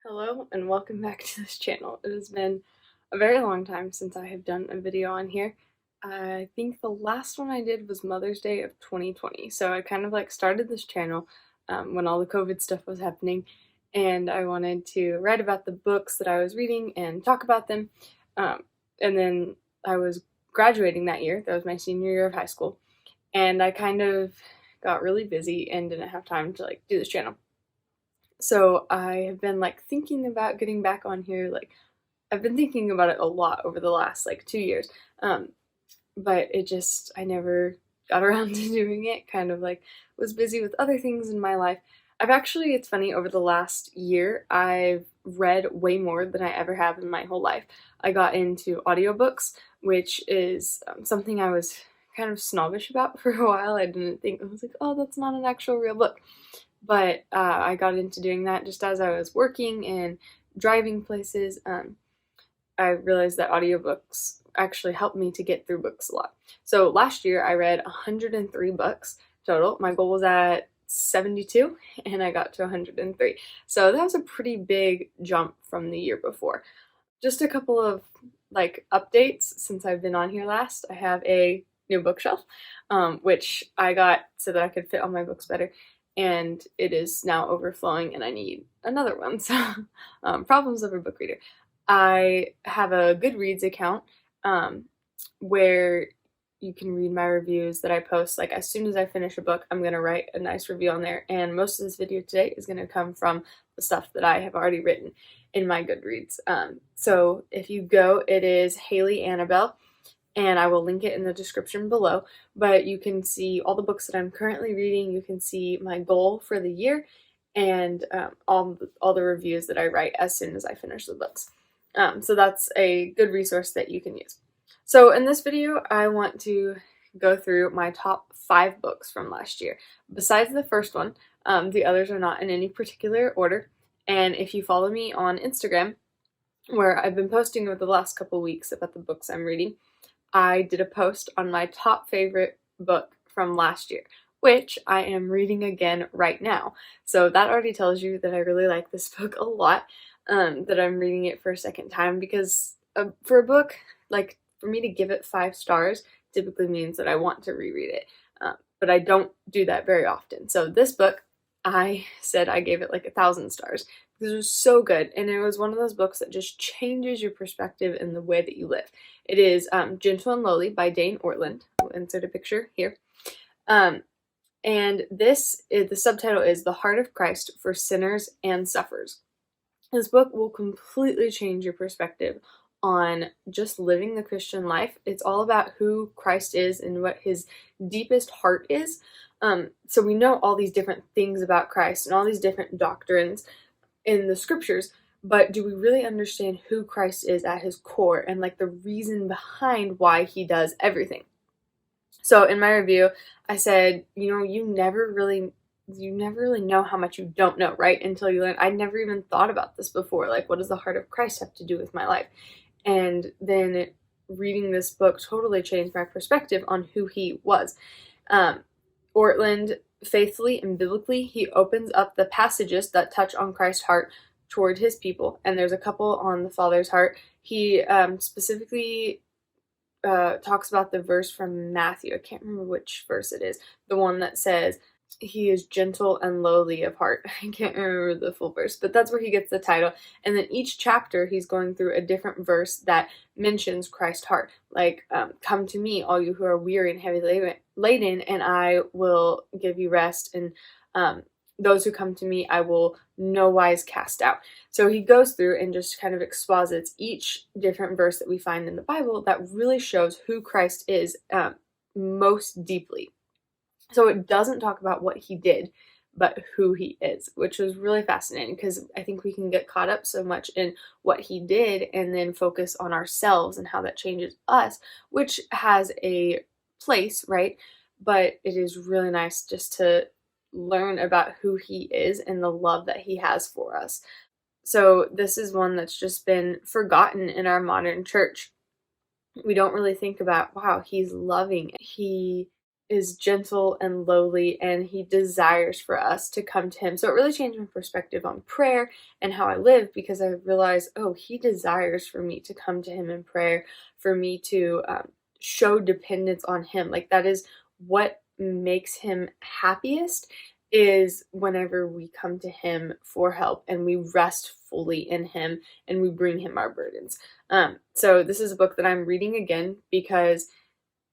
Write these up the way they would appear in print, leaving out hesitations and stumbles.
Hello and welcome back to this channel. It has been a very long time since I have done a video on here. I think the last one I did was Mother's Day of 2020. So I kind of started this channel when all the COVID stuff was happening, and I wanted to write about the books that I was reading and talk about them. Um, and then I was graduating that year. That was my senior year of high school, and I kind of got really busy and didn't have time to do this channel. So I have been thinking about getting back on here. I've been thinking about it a lot over the last 2 years. But I never got around to doing it. Kind of was busy with other things in my life. It's funny, over the last year, I've read way more than I ever have in my whole life. I got into audiobooks, which is something I was kind of snobbish about for a while. I was like, oh, that's not an actual real book. But I got into doing that just as I was working and driving places. I realized that audiobooks actually helped me to get through books a lot. So last year I read 103 books total. My goal was at 72 and I got to 103. So that was a pretty big jump from the year before. Just a couple of updates since I've been on here last. I have a new bookshelf, which I got so that I could fit all my books better, and it is now overflowing and I need another one. So problems of a book reader. I have a Goodreads account where you can read my reviews that I post. As soon as I finish a book, I'm going to write a nice review on there, and most of this video today is going to come from the stuff that I have already written in my Goodreads. So if you go, it is Haley Annabelle, and I will link it in the description below. But you can see all the books that I'm currently reading. You can see my goal for the year, and all the reviews that I write as soon as I finish the books. So that's a good resource that you can use. So in this video, I want to go through my top 5 books from last year. Besides the first one, the others are not in any particular order. And if you follow me on Instagram, where I've been posting over the last couple weeks about the books I'm reading, I did a post on my top favorite book from last year, which I am reading again right now. So that already tells you that I really like this book a lot, that I'm reading it for a second time, because for a book, for me to give it 5 stars typically means that I want to reread it, but I don't do that very often. So this book, I said I gave it 1,000 stars because it was so good, and it was one of those books that just changes your perspective in the way that you live. It is Gentle and Lowly by Dane Ortland. I'll insert a picture here. And the subtitle is The Heart of Christ for Sinners and Sufferers. This book will completely change your perspective on just living the Christian life. It's all about who Christ is and what his deepest heart is. So we know all these different things about Christ and all these different doctrines in the scriptures, but do we really understand who Christ is at his core and the reason behind why he does everything? So in my review, I said, you never really know how much you don't know, right? Until you learn. I'd never even thought about this before. What does the heart of Christ have to do with my life? And then reading this book totally changed my perspective on who he was. Ortland, faithfully and biblically, he opens up the passages that touch on Christ's heart toward his people, and there's a couple on the Father's heart. He specifically talks about the verse from Matthew. I can't remember which verse it is. The one that says, he is gentle and lowly of heart. I can't remember the full verse, but that's where he gets the title. And then each chapter, he's going through a different verse that mentions Christ's heart. Come to me, all you who are weary and heavy laden, and I will give you rest. And those who come to me, I will no wise cast out. So he goes through and just kind of exposits each different verse that we find in the Bible that really shows who Christ is most deeply. So it doesn't talk about what he did, but who he is, which was really fascinating, because I think we can get caught up so much in what he did and then focus on ourselves and how that changes us, which has a place, right? But it is really nice just to learn about who he is and the love that he has for us. So this is one that's just been forgotten in our modern church. We don't really think about, wow, he's loving. He is gentle and lowly, and he desires for us to come to him. So it really changed my perspective on prayer and how I live, because I realized, oh, he desires for me to come to him in prayer, for me to show dependence on him. Like, that is what makes him happiest, is whenever we come to him for help and we rest fully in him and we bring him our burdens. So this is a book that I'm reading again because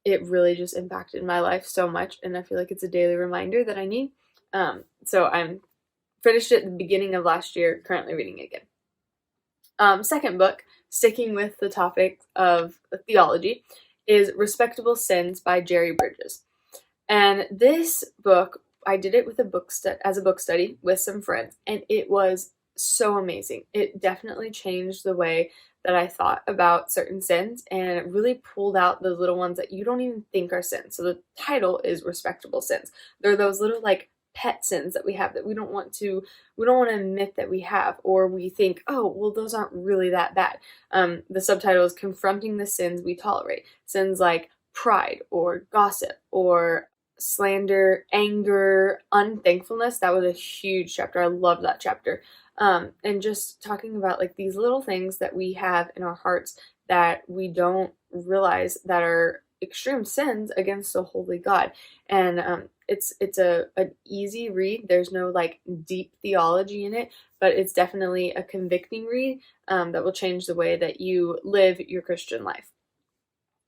it really just impacted my life so much, and I feel like it's a daily reminder that I need. So I'm finished it at the beginning of last year, currently reading it again. Second book, sticking with the topic of theology, is Respectable Sins by Jerry Bridges. And this book, I did it with as a book study with some friends, and it was so amazing. It definitely changed the way that I thought about certain sins, and it really pulled out the little ones that you don't even think are sins. So the title is Respectable Sins. They're those little like pet sins that we have that we don't want to admit that we have, or we think, oh, well, those aren't really that bad. The subtitle is Confronting the Sins We Tolerate. Sins like pride or gossip or slander, anger, unthankfulness. That was a huge chapter. I love that chapter. And just talking about like these little things that we have in our hearts that we don't realize that are extreme sins against a holy God. And it's an easy read. There's no like deep theology in it, but it's definitely a convicting read that will change the way that you live your Christian life.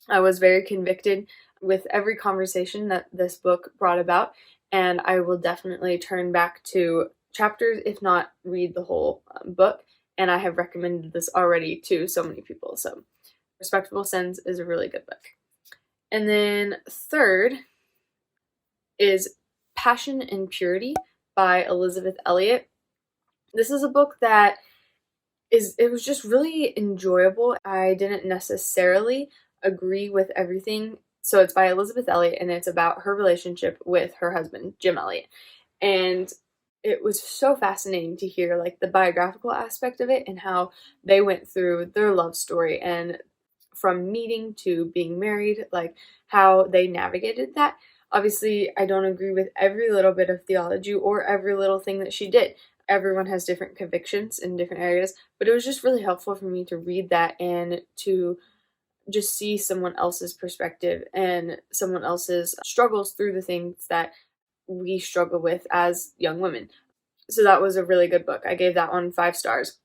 I was very convicted with every conversation that this book brought about, and I will definitely turn back to chapters, if not read the whole book. And I have recommended this already to so many people. So, Respectable Sins is a really good book. And then third is Passion and Purity by Elizabeth Elliot. This is a book that it was just really enjoyable. I didn't necessarily agree with everything. So it's by Elizabeth Elliot, and it's about her relationship with her husband, Jim Elliot. And it was so fascinating to hear like the biographical aspect of it and how they went through their love story, and from meeting to being married, like how they navigated that. Obviously, I don't agree with every little bit of theology or every little thing that she did. Everyone has different convictions in different areas, but it was just really helpful for me to read that and to just see someone else's perspective and someone else's struggles through the things that we struggle with as young women. So that was a really good book. I gave that one 5 stars.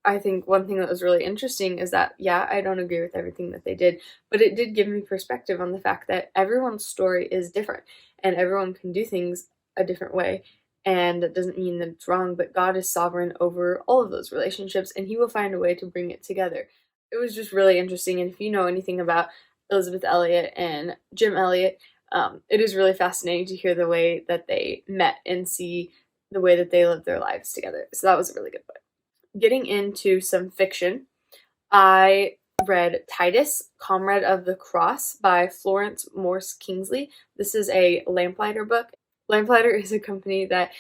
I think one thing that was really interesting is that, yeah, I don't agree with everything that they did, but it did give me perspective on the fact that everyone's story is different and everyone can do things a different way. And that doesn't mean that it's wrong, but God is sovereign over all of those relationships, and he will find a way to bring it together. It was just really interesting. And if you know anything about Elizabeth Elliot and Jim Elliot, it is really fascinating to hear the way that they met and see the way that they lived their lives together. So that was a really good book. Getting into some fiction, I read Titus, Comrade of the Cross by Florence Morse Kingsley. This is a Lamplighter book. Lamplighter is a company that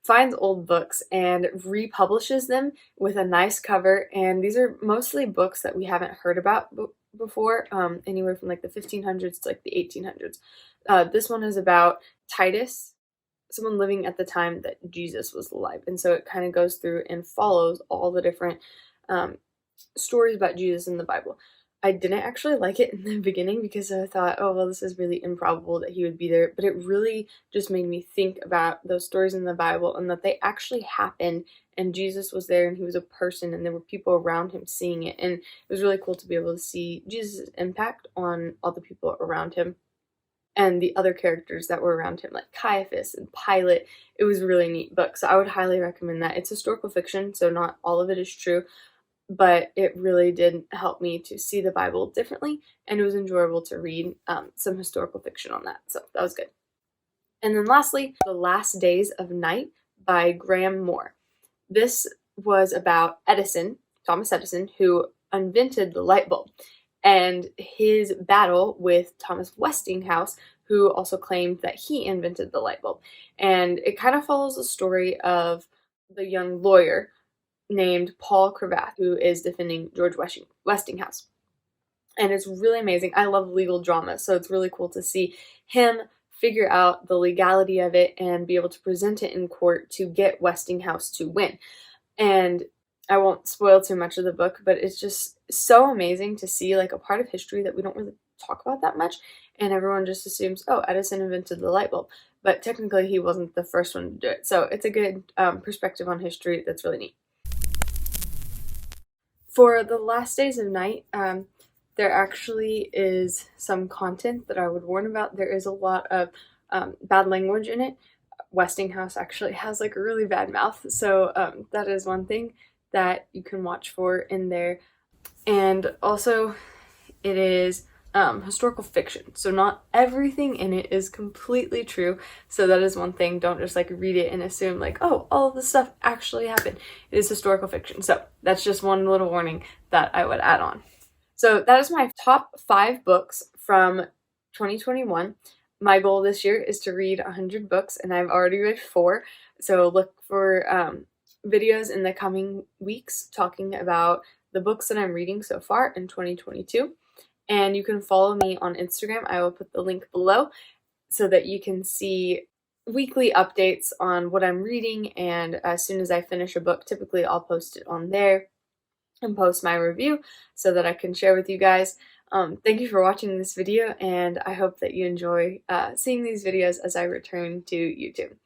finds old books and republishes them with a nice cover, and these are mostly books that we haven't heard about before, anywhere from like the 1500s to like the 1800s. This one is about Titus, someone living at the time that Jesus was alive, and so it kind of goes through and follows all the different stories about Jesus in the Bible. I didn't actually like it in the beginning because I thought, oh, well, this is really improbable that he would be there. But it really just made me think about those stories in the Bible and that they actually happened, and Jesus was there and he was a person and there were people around him seeing it. And it was really cool to be able to see Jesus' impact on all the people around him and the other characters that were around him, like Caiaphas and Pilate. It was a really neat book. So I would highly recommend that. It's historical fiction, so not all of it is true, but it really did help me to see the Bible differently, and it was enjoyable to read some historical fiction on that. So that was good. And then lastly, The Last Days of Night by Graham Moore. This was about Edison, Thomas Edison, who invented the light bulb, and his battle with Thomas Westinghouse, who also claimed that he invented the light bulb. And it kind of follows the story of the young lawyer named Paul Cravath, who is defending George Westinghouse. And it's really amazing. I love legal drama, so it's really cool to see him figure out the legality of it and be able to present it in court to get Westinghouse to win. And I won't spoil too much of the book, but it's just so amazing to see like a part of history that we don't really talk about that much, and everyone just assumes, oh, Edison invented the light bulb, but technically he wasn't the first one to do it. So it's a good perspective on history that's really neat. For the last days of night, there actually is some content that I would warn about. There is a lot of bad language in it. Westinghouse actually has like a really bad mouth, so that is one thing that you can watch for in there. And also, it is historical fiction, so not everything in it is completely true. So that is one thing. Don't just like read it and assume like, oh, all of this stuff actually happened. It is historical fiction. So that's just one little warning that I would add on. So that is my top 5 books from 2021. My goal this year is to read 100 books, and I've already read 4. So look for videos in the coming weeks talking about the books that I'm reading so far in 2022. And you can follow me on Instagram. I will put the link below so that you can see weekly updates on what I'm reading. And as soon as I finish a book, typically I'll post it on there and post my review so that I can share with you guys. Thank you for watching this video, and I hope that you enjoy seeing these videos as I return to YouTube.